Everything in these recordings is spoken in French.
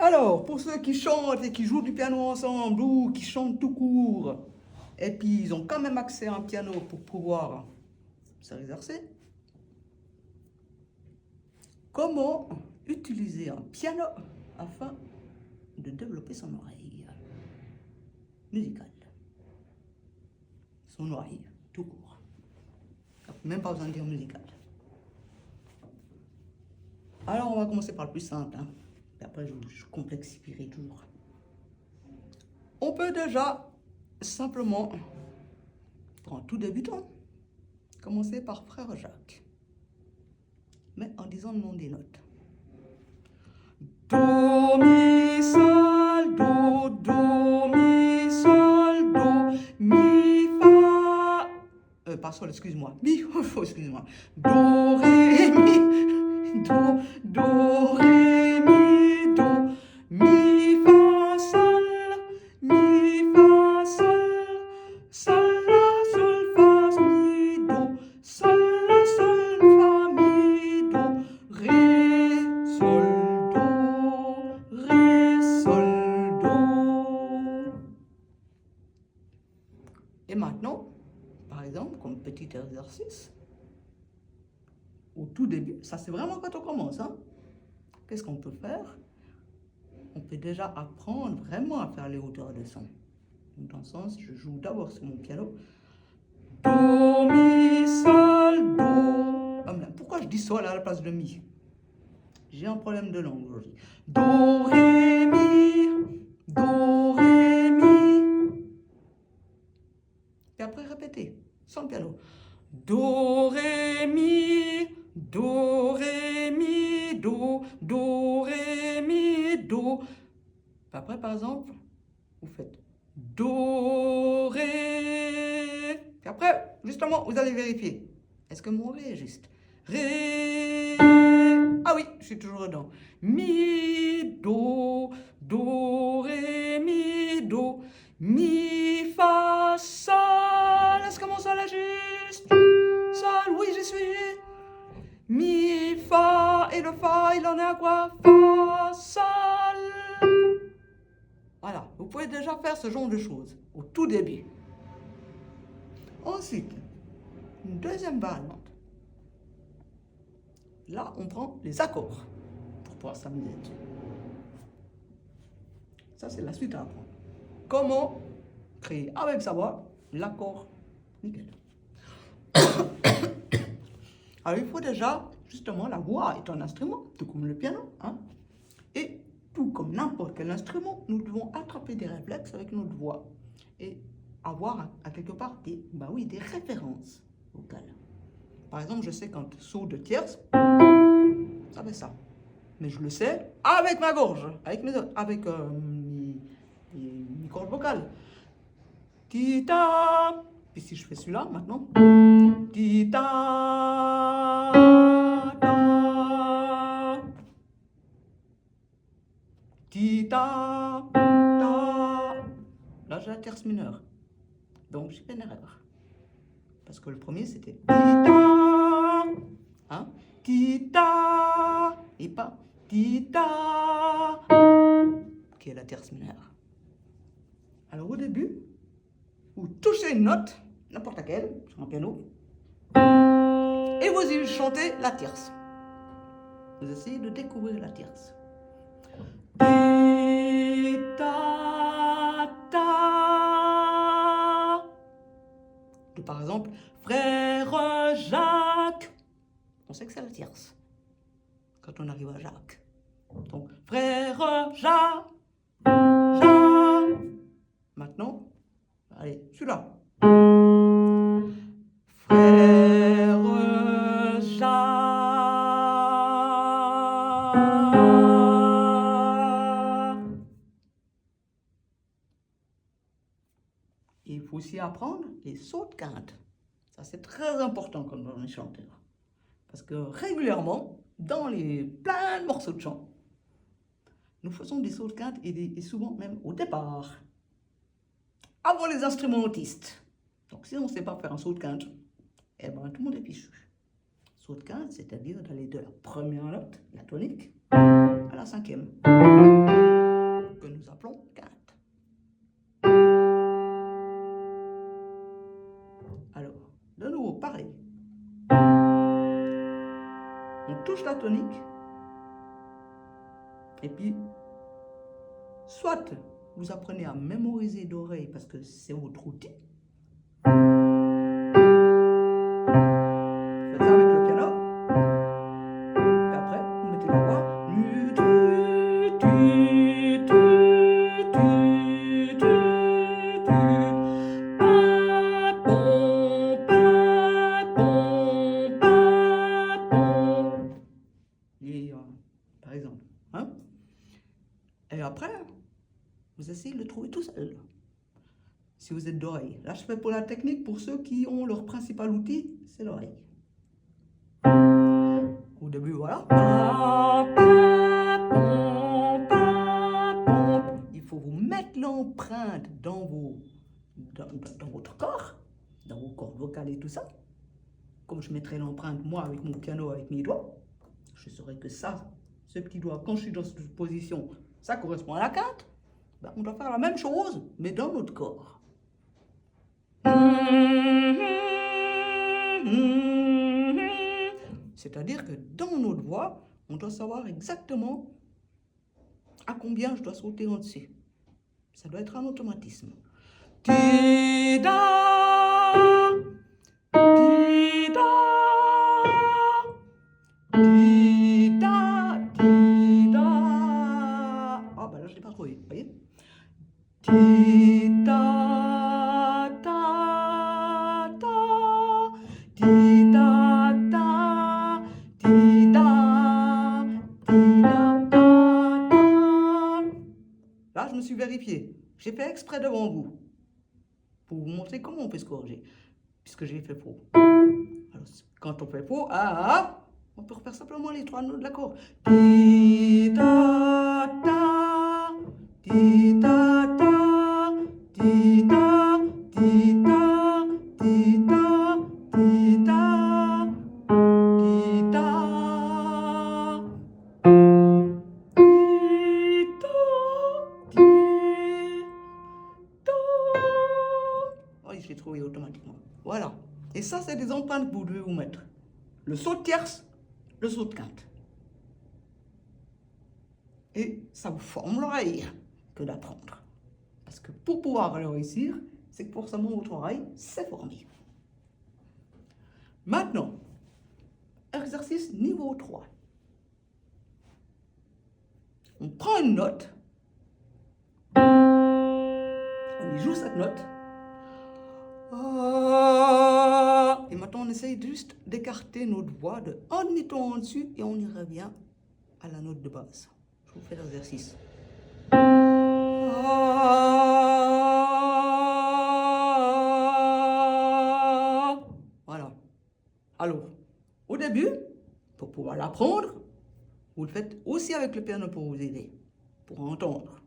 Alors, pour ceux qui chantent et qui jouent du piano ensemble ou qui chantent tout court, et puis ils ont quand même accès à un piano pour pouvoir s'exercer, comment utiliser un piano afin de développer son oreille musicale, son oreille tout court. Même pas besoin de dire musicale. Alors, on va commencer par le plus simple. Et après, je complexifierai toujours. On peut déjà simplement, pour un tout débutant, commencer par Frère Jacques. Mais en disant le nom des notes. Do, mi, sol, do, mi, sol, do, mi, fa. Pas sol, excuse-moi. Mi, excuse-moi. Do, ré, mi, do, ré, mi, do, mi, fa, sol, sol, la, sol, fa, mi, do, sol, la, sol, fa, mi, do, ré, sol, do, ré, sol, do. Et maintenant, par exemple, comme petit exercice, au tout début, ça c'est vraiment quand on commence, qu'est-ce qu'on peut faire? On peut déjà apprendre vraiment à faire les hauteurs de son. Donc, dans le sens, je joue d'abord sur mon piano. Do, mi, sol, do. Ah, mais pourquoi je dis sol à la place de mi? J'ai un problème de langue aujourd'hui. Do, ré, mi. Do, ré, mi. Et après, répétez, sans le piano. Do, ré, mi. Do, ré, mi. Do, ré, mi. Do. Après, par exemple, vous faites Do, Ré. Et après, justement, vous allez vérifier. Est-ce que mon Ré est juste? Ré. Ah oui, je suis toujours dedans. Mi, do, Ré, mi, do. Mi, fa, sol. Est-ce que mon sol est juste? Sol, oui, j'y suis. Mi, fa, et le fa, il en est à quoi? Fa, sol. Voilà, vous pouvez déjà faire ce genre de choses au tout début. Ensuite, une deuxième variante. Là, on prend les accords pour pouvoir s'amuser dessus. Ça, c'est la suite à apprendre. Comment créer avec sa voix l'accord nickel. Alors, il faut déjà, justement, la voix est un instrument, tout comme le piano, et tout comme n'importe quel instrument, nous devons attraper des réflexes avec notre voix et avoir à quelque part des références vocales. Par exemple, je sais quand saut de tierce, ça fait ça. Mais je le sais avec ma gorge, avec mes cordes vocales. Tita. Et si je fais celui-là maintenant, tita. Tita, ta. Là, j'ai la tierce mineure. Donc, j'ai fait une erreur. Parce que le premier, c'était tita. Tita. Et pas tita. Qui est la tierce mineure. Alors, au début, vous touchez une note, n'importe laquelle, sur un piano, et vous y chantez la tierce. Vous essayez de découvrir la tierce. Par exemple, Frère Jacques. On sait que c'est la tierce quand on arrive à Jacques. Donc, Frère Jacques. Maintenant, allez, celui-là. Frère Jacques. Il faut aussi apprendre les sauts de quinte. Ça, c'est très important quand on est chanteur. Parce que régulièrement, dans plein de morceaux de chant, nous faisons des sauts de quinte et souvent même au départ, avant les instrumentistes. Donc si on ne sait pas faire un saut de quinte, eh ben tout le monde est fichu. Saut de quinte, c'est-à-dire d'aller de la première note, la tonique, à la cinquième. pentatonique. Et puis, soit vous apprenez à mémoriser d'oreille parce que c'est votre outil. Faites ça avec le piano. Et après, vous mettez la voix. Et, par exemple. Hein? Et après, vous essayez de le trouver tout seul. Si vous êtes d'oreille. Là, je fais pour la technique pour ceux qui ont leur principal outil, c'est l'oreille. Au début, voilà. Il faut vous mettre l'empreinte dans votre corps, dans vos cordes vocales et tout ça. Comme je mettrai l'empreinte, moi, avec mon piano, avec mes doigts, je saurai que ça, ce petit doigt, quand je suis dans cette position, ça correspond à la quinte. Ben, on doit faire la même chose, mais dans notre corps. C'est-à-dire que dans notre voix, on doit savoir exactement à combien je dois sauter en dessus. Ça doit être un automatisme. Ti-da, ti-da, ti-da, ti-da. Ah ben là, je ne l'ai pas trouvé, vous voyez? Ti-da, ta, ta, ti-da, ta, ti-da, ti-da, ta, ta. Là, je me suis vérifié. J'ai fait exprès devant vous pour vous montrer comment on peut se corriger, puisque j'ai fait faux. Alors, quand on fait faux, on peut refaire simplement les 3 notes de l'accord. Ti, ta, ta, ti, ta, ta, ti, ta, ti, ta, ti, ta, ti, ta, ti, ta. Je l'ai trouvé automatiquement. Voilà. Et ça, c'est des empreintes que vous devez vous mettre. Le saut de tierce, le saut de quinte. Et ça vous forme l'oreille que d'apprendre. Parce que pour pouvoir le réussir, c'est que forcément votre oreille s'est formée. Maintenant, exercice niveau 3. On prend une note. On y joue cette note. Et maintenant, on essaye juste d'écarter notre voix de un demi-ton en dessus et on y revient à la note de base. Je vous fais l'exercice. Voilà. Alors, au début, pour pouvoir l'apprendre, vous le faites aussi avec le piano pour vous aider, pour entendre.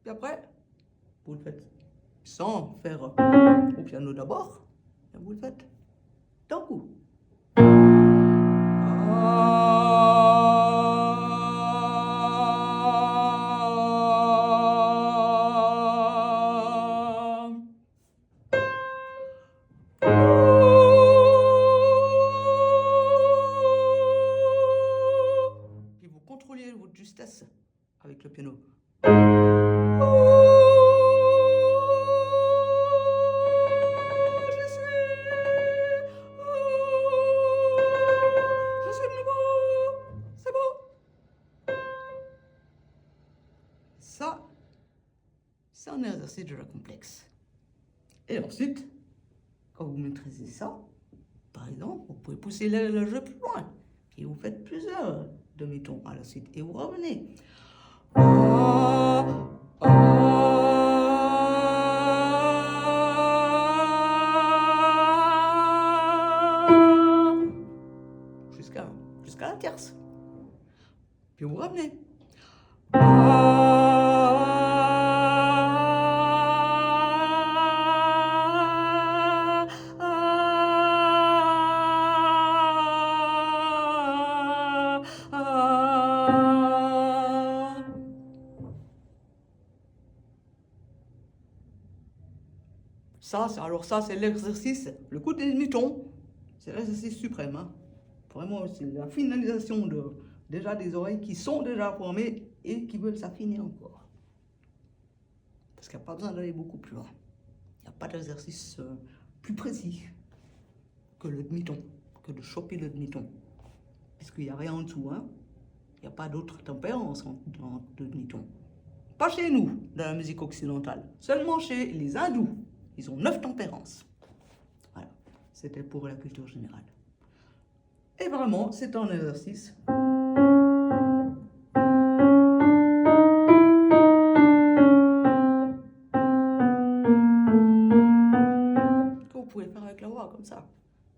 Puis après, vous le faites sans faire au piano d'abord, et vous le faites d'un coup. Puis vous contrôlez votre justesse avec le piano. Ça, c'est un exercice de la complexe. Et ensuite, quand vous maîtrisez ça, par exemple, vous pouvez pousser le jeu plus loin. Et vous faites plusieurs demi-tons à la suite. Et vous revenez. Jusqu'à la tierce. Puis vous revenez. Alors ça, c'est l'exercice, le coup des demi-tons, c'est l'exercice suprême. Hein. Vraiment, c'est la finalisation déjà des oreilles qui sont déjà formées et qui veulent s'affiner encore. Parce qu'il n'y a pas besoin d'aller beaucoup plus loin. Il n'y a pas d'exercice plus précis que le demi-ton, que de choper le demi-ton. Puisqu'il n'y a rien en dessous. Hein. Il n'y a pas d'autre tempérance dans le demi-ton. Pas chez nous, dans la musique occidentale. Seulement chez les hindous. Ils ont 9 tempérances. Voilà, c'était pour la culture générale. Et vraiment, c'est un exercice que vous pouvez faire avec la voix, comme ça.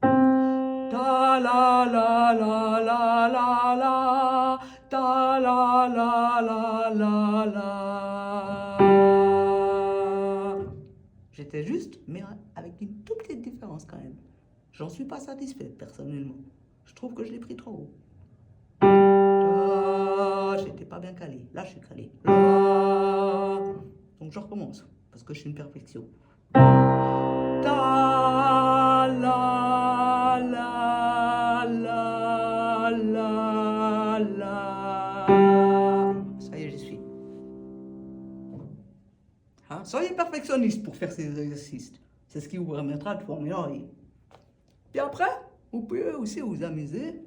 Ta la la la la la la, ta la la la la la. J'étais juste, mais avec une toute petite différence quand même. J'en suis pas satisfaite personnellement. Je trouve que je l'ai pris trop haut. J'étais pas bien calé. Là, je suis calé. Donc je recommence parce que je suis une perfection. Ta la la la la la. Ça y est, j'y suis. Hein? Soyez perfectionniste pour faire ces exercices. C'est ce qui vous permettra de former l'oreille. Puis après, vous pouvez aussi vous amuser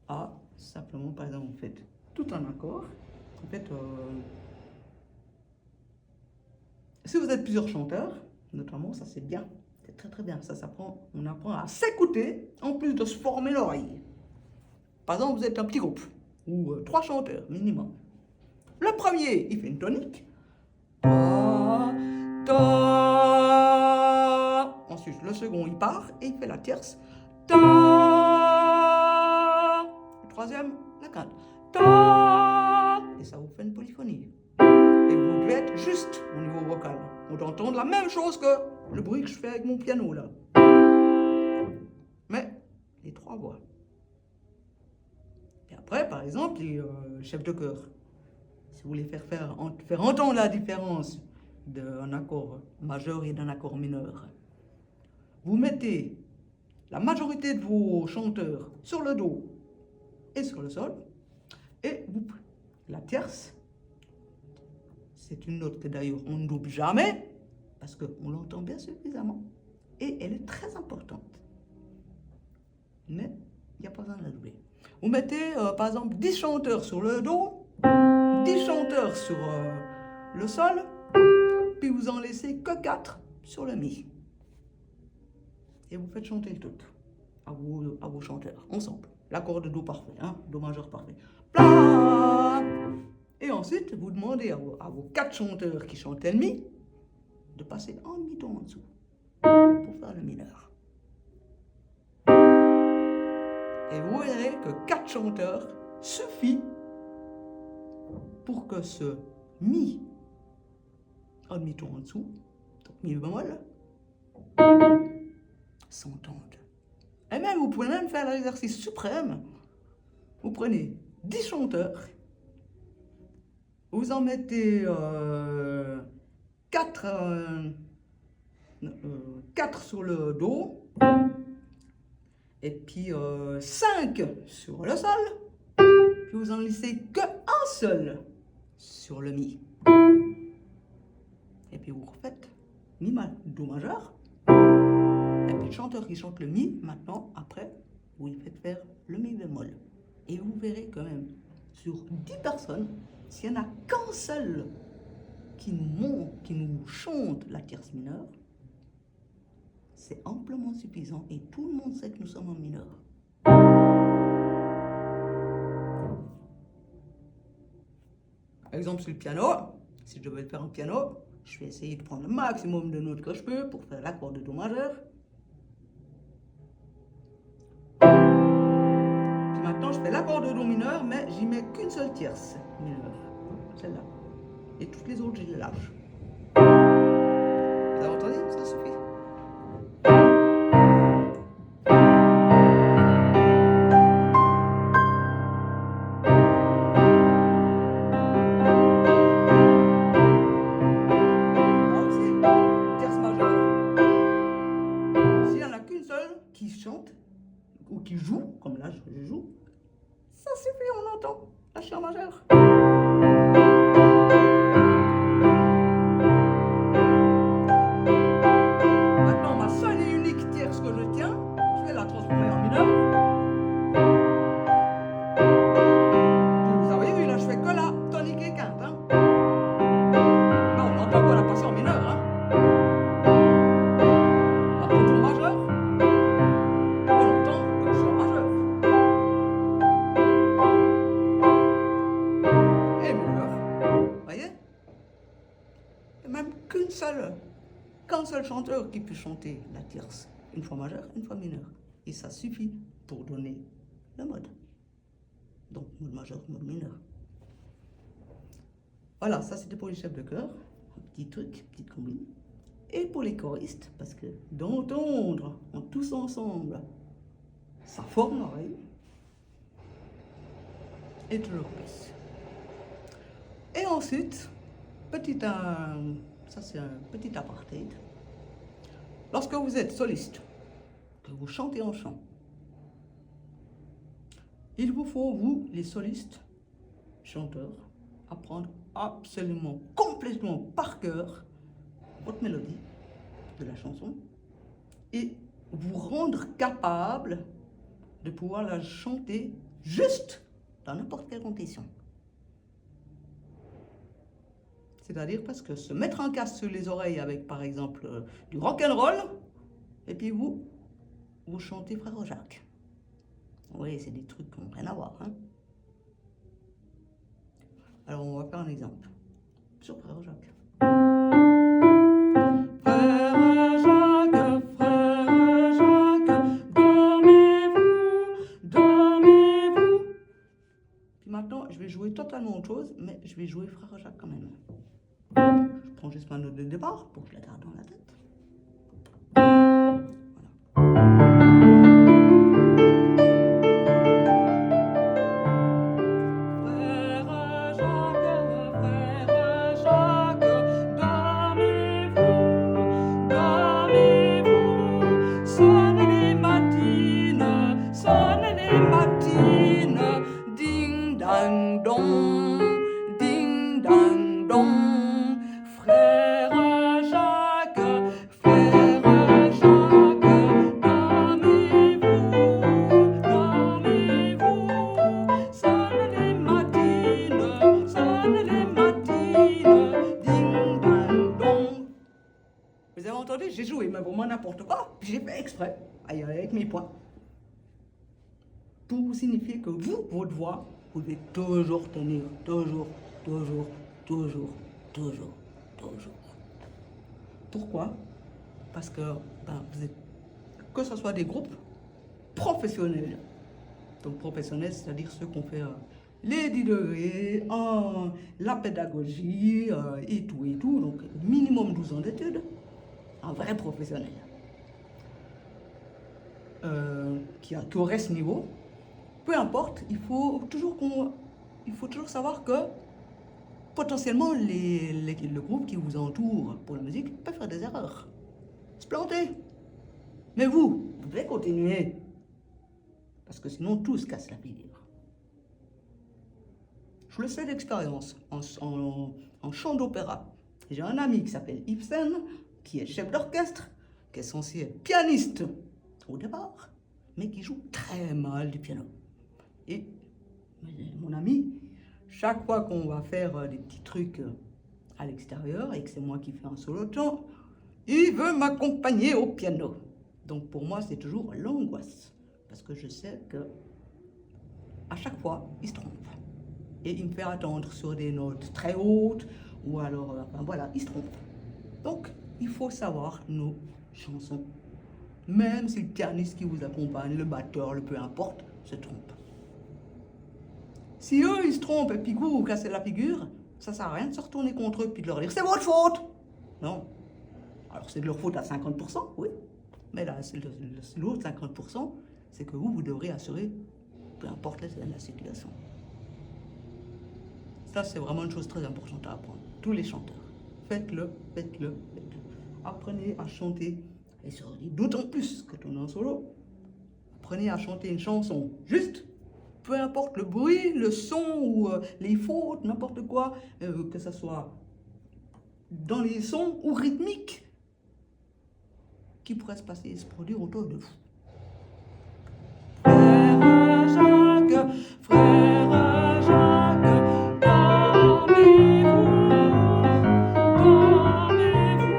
à simplement, par exemple, vous faites tout un accord. En fait, si vous êtes plusieurs chanteurs, notamment, ça c'est bien. C'est très très bien. On apprend à s'écouter en plus de se former l'oreille. Par exemple, vous êtes un petit groupe, ou 3 chanteurs minimum. Le premier, il fait une tonique. Ta, ta. Ensuite, le second, il part et il fait la tierce. Ta. Le troisième, la quinte. Ta. Et ça vous fait une polyphonie. Et vous devez être juste au niveau vocal. On doit entendre la même chose que le bruit que je fais avec mon piano là. Mais les 3 voix. Et après, par exemple, les chefs de chœur. Si vous voulez faire entendre la différence d'un accord majeur et d'un accord mineur, vous mettez la majorité de vos chanteurs sur le do et sur le sol, et la tierce, c'est une note que d'ailleurs on ne double jamais, parce qu'on l'entend bien suffisamment, et elle est très importante. Mais il n'y a pas besoin de la doubler. Vous mettez par exemple 10 chanteurs sur le do, 10 chanteurs sur le sol, puis vous en laissez que 4 sur le mi. Et vous faites chanter le tout à vos chanteurs, ensemble. L'accord de do parfait, hein, do majeur parfait. Bla. Et ensuite, vous demandez à vos 4 chanteurs qui chantaient le mi de passer un demi-ton en dessous pour faire le mineur. Et vous verrez que 4 chanteurs suffit pour que ce mi, un demi-ton en dessous, donc mi bémol, s'entende. Et même, vous pouvez même faire l'exercice suprême. Vous prenez 10 chanteurs, vous en mettez 4 sur le do, et puis 5 sur le sol, puis vous en laissez qu'un seul sur le mi. Et puis vous refaites mi do majeur, et puis le chanteur qui chante le mi, maintenant, après, vous lui faites faire le mi bémol. Et vous verrez quand même, sur 10 personnes, s'il n'y en a qu'un seul qui nous chante la tierce mineure, c'est amplement suffisant et tout le monde sait que nous sommes en mineur. Par exemple, sur le piano, si je veux le faire en piano, je vais essayer de prendre le maximum de notes que je peux pour faire l'accord de do majeur. Puis maintenant, je fais l'accord de do mineur, mais j'y mets qu'une seule tierce mineure, celle-là. Et toutes les autres, je les lâche. Vous avez entendu? Ça suffit. Là aussi, tierce majeure. comme là je joue, ça suffit, on entend la chien majeure. Maintenant, ma seule et unique tierce que je tiens, je vais la transformer en mineur. Vous avez vu, là, je fais que la tonique et quinte. Hein. Là, on entend qu'on a passé en mineur. Hein. La contre majeur, on entend que je suis en majeur. Et mineur. Vous voyez? Il n'y a même qu'un seul chanteur qui peut chanter la tierce, une fois majeure, une fois mineure. Et ça suffit pour donner le mode. Donc, mode majeur, mode mineur. Voilà, ça c'était pour les chefs de chœur. Un petit truc, petite combine. Et pour les choristes, parce que d'entendre tous ensemble, ça forme l'oreille. Et toujours plus. Et ensuite, ça c'est un petit apartheid. Lorsque vous êtes soliste, que vous chantez en chant, il vous faut, vous, les solistes, chanteurs, apprendre absolument, complètement par cœur votre mélodie de la chanson et vous rendre capable de pouvoir la chanter juste dans n'importe quelle condition. C'est-à-dire parce que se mettre un casque sur les oreilles avec, par exemple, du rock'n'roll, et puis vous chantez Frère Jacques. Oui, c'est des trucs qui n'ont rien à voir. Hein? Alors, on va faire un exemple sur Frère Jacques. Frère Jacques, dormez-vous. Puis maintenant, je vais jouer totalement autre chose, mais je vais jouer Frère Jacques quand même. Je prends juste ma note de départ pour que je la garde dans la tête. Vous avez entendu? J'ai joué, mais vraiment n'importe quoi. J'ai fait exprès, avec mes poings. Pour signifier que vous, votre voix, vous devez toujours tenir. Toujours. Pourquoi? Parce que vous êtes, que ce soit des groupes professionnels. Donc professionnels, c'est-à-dire ceux qui ont fait les 10 degrés, la pédagogie et tout. Donc minimum 12 ans d'études. Un vrai professionnel qui aurait ce niveau, peu importe, il faut toujours savoir que potentiellement le groupe qui vous entoure pour la musique peut faire des erreurs, se planter. Mais vous devez continuer parce que sinon tout se casse la figure. Je le sais d'expérience en chant d'opéra. J'ai un ami qui s'appelle Ibsen, qui est chef d'orchestre, qui est censé être pianiste au départ, mais qui joue très mal du piano. Et mon ami, chaque fois qu'on va faire des petits trucs à l'extérieur et que c'est moi qui fais un solo de chant, il veut m'accompagner au piano. Donc pour moi, c'est toujours l'angoisse, parce que je sais que à chaque fois, il se trompe. Et il me fait attendre sur des notes très hautes, ou alors, voilà, il se trompe. Donc, il faut savoir nos chansons. Même si le pianiste qui vous accompagne, le batteur, le peu importe, se trompe. Si eux, ils se trompent et puis vous cassez la figure, ça sert à rien de se retourner contre eux puis de leur dire « c'est votre faute !» Non. Alors c'est de leur faute à 50%, oui. Mais là, l'autre 50%, c'est que vous devrez assurer, peu importe la situation. Ça, c'est vraiment une chose très importante à apprendre. Tous les chanteurs. Faites-le. Apprenez à chanter. Et d'autant plus que tu es en solo. apprenez à chanter une chanson. Juste, peu importe le bruit, le son ou les fautes, n'importe quoi, que ce soit dans les sons ou rythmiques qui pourraient se passer et se produire autour de vous. Frère Jacques, frère Jacques, dormez-vous, dormez-vous,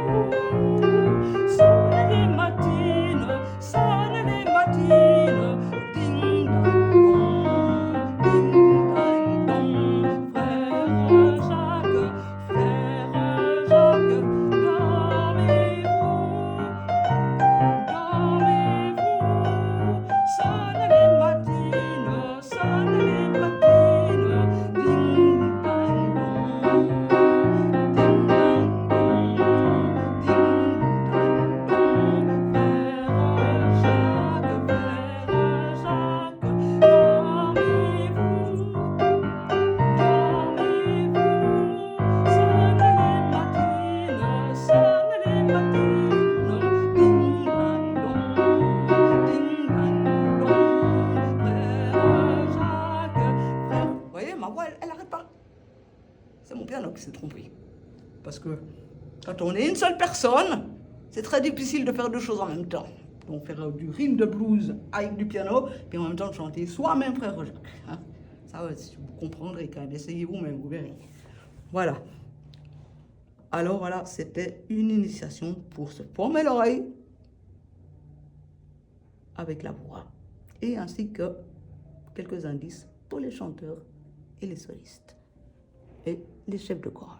sonnez les matines, ding dang dong, frère Jacques, dormez-vous, dormez-vous, sonnez les matines, ding dang dong, ding dang dong, frère Jacques, dormez-vous, sonnez les matines, ding dang dong, frère Jacques, Vous voyez, ma voix, elle n'arrête pas. C'est mon piano qui s'est trompé. Parce que quand on est une seule personne, c'est très difficile de faire deux choses en même temps. Donc faire du rhythm de blues avec du piano, puis en même temps de chanter soi-même frère Jacques. Hein. Ça, vous comprendrez quand même. Essayez vous-même, vous verrez. Voilà. Alors voilà, c'était une initiation pour se former l'oreille avec la voix. Et ainsi que quelques indices pour les chanteurs et les solistes et les chefs de chorale.